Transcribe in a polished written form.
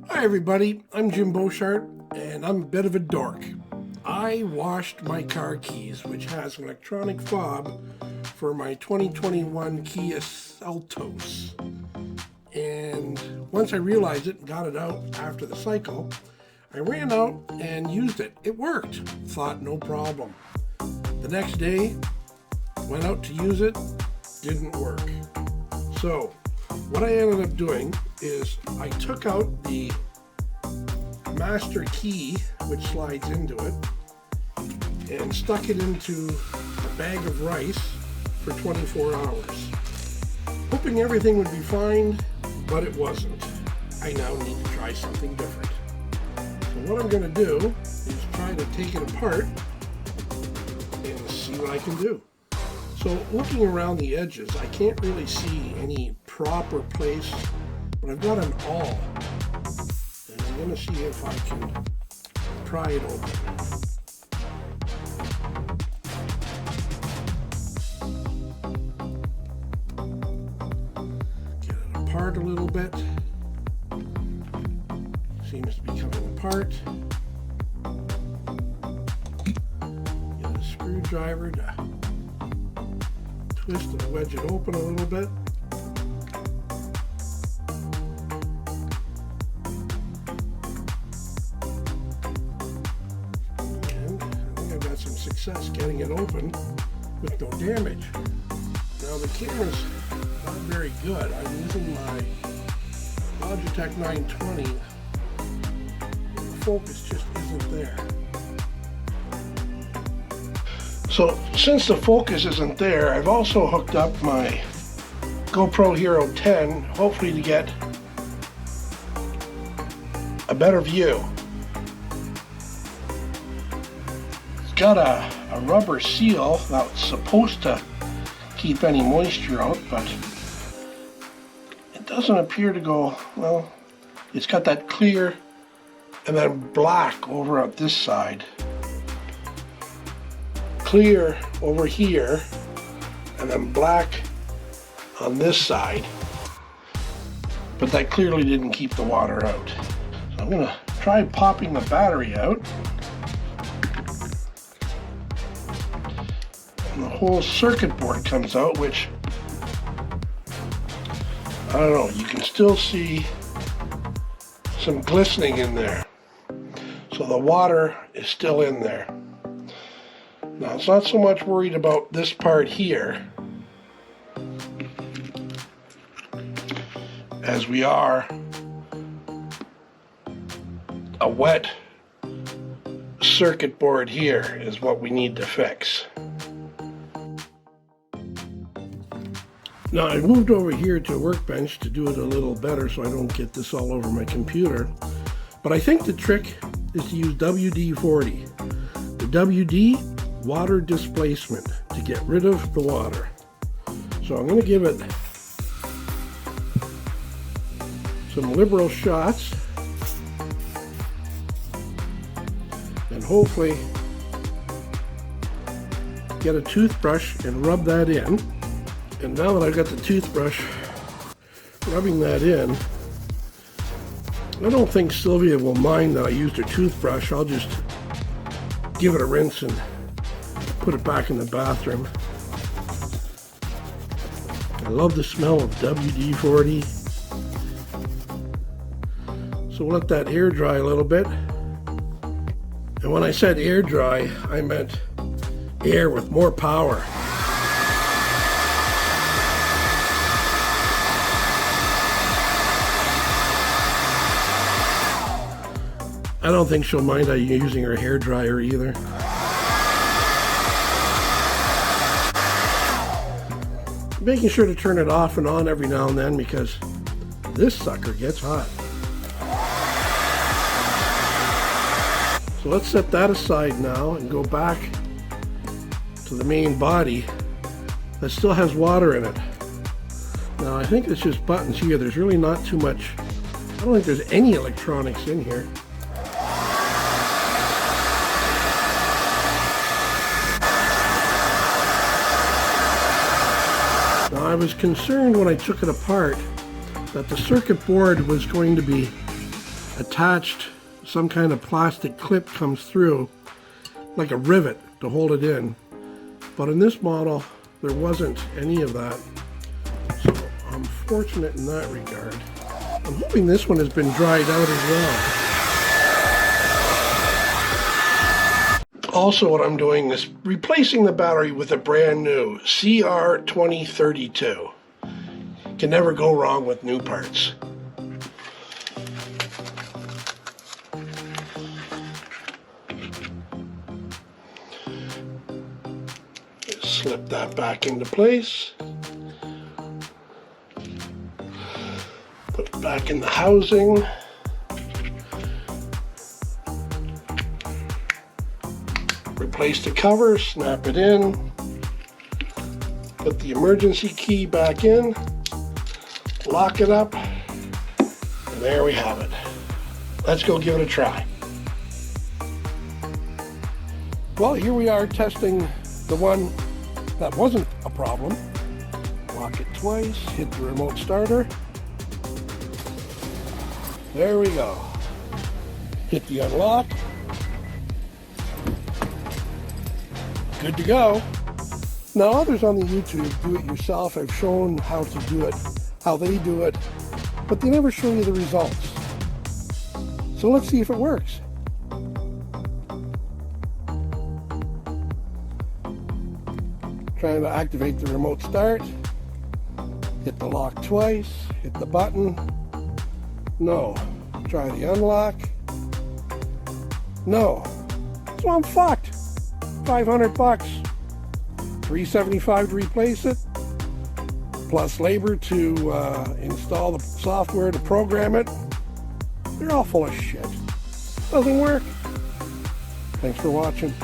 Hi everybody, I'm Jim Beauchart, and I'm a bit of a dork. I washed my car keys, which has an electronic fob for my 2021 Kia Seltos. And once I realized it and got it out after the cycle, I ran out and used it. It worked. Thought no problem. The next day, went out to use it, didn't work. So, what I ended up doing is I took out the master key, which slides into it, and stuck it into a bag of rice for 24 hours. Hoping everything would be fine, but it wasn't. I now need to try something different. So what I'm going to do is try to take it apart and see what I can do. So looking around the edges, I can't really see any proper place, but I've got an awl. And I'm going to see if I can pry it open. Get it apart a little bit. Seems to be coming apart. Get a screwdriver to twist and wedge it open a little bit. And I think I've got some success getting it open with no damage. Now the camera's not very good. I'm using my Logitech 920. The focus just isn't there. So since the focus isn't there, I've also hooked up my GoPro Hero 10, hopefully to get a better view. It's got a rubber seal that's supposed to keep any moisture out, but it doesn't appear to go, well, it's got that clear and then black over at this side. Clear over here, and then black on this side, but that clearly didn't keep the water out. So I'm gonna try popping the battery out, and the whole circuit board comes out, which I don't know, you can still see some glistening in there, so the water is still in there. Now, it's not so much worried about this part here as we are a wet circuit board here is what we need to fix. Now, I moved over here to a workbench to do it a little better so I don't get this all over my computer. But I think the trick is to use WD-40. The WD, water displacement, to get rid of the water. So I'm going to give it some liberal shots and hopefully get a toothbrush and rub that in. And now that I've got the toothbrush rubbing that in, I don't think Sylvia will mind that I used her toothbrush. I'll just give it a rinse and put it back in the bathroom. I love the smell of WD-40. So we'll let that air dry a little bit. And when I said air dry, I meant air with more power. I don't think she'll mind using her hair dryer either. Making sure to turn it off and on every now and then because this sucker gets hot. So let's set that aside now and go back to the main body that still has water in it. Now I think it's just buttons here. There's really not too much. I don't think there's any electronics in here. Now I was concerned when I took it apart that the circuit board was going to be attached, some kind of plastic clip comes through, like a rivet to hold it in. But in this model, there wasn't any of that. So I'm fortunate in that regard. I'm hoping this one has been dried out as well. Also, what I'm doing is replacing the battery with a brand new CR2032. Can never go wrong with new parts. Slip that back into place. Put it back in the housing. Replace the cover, snap it in. Put the emergency key back in. Lock it up. And there we have it. Let's go give it a try. Well, here we are testing the one that wasn't a problem. Lock it twice, hit the remote starter. There we go. Hit the unlock. Good to go. Now others on the YouTube do-it-yourself have shown how to do it, how they do it, but they never show you the results. So let's see if it works. Trying to activate the remote start. Hit the lock twice, hit the button. No. Try the unlock. No. So I'm fucked. $500. $375 to replace it. Plus labor to install the software to program it. They're all full of shit. Doesn't work. Thanks for watching.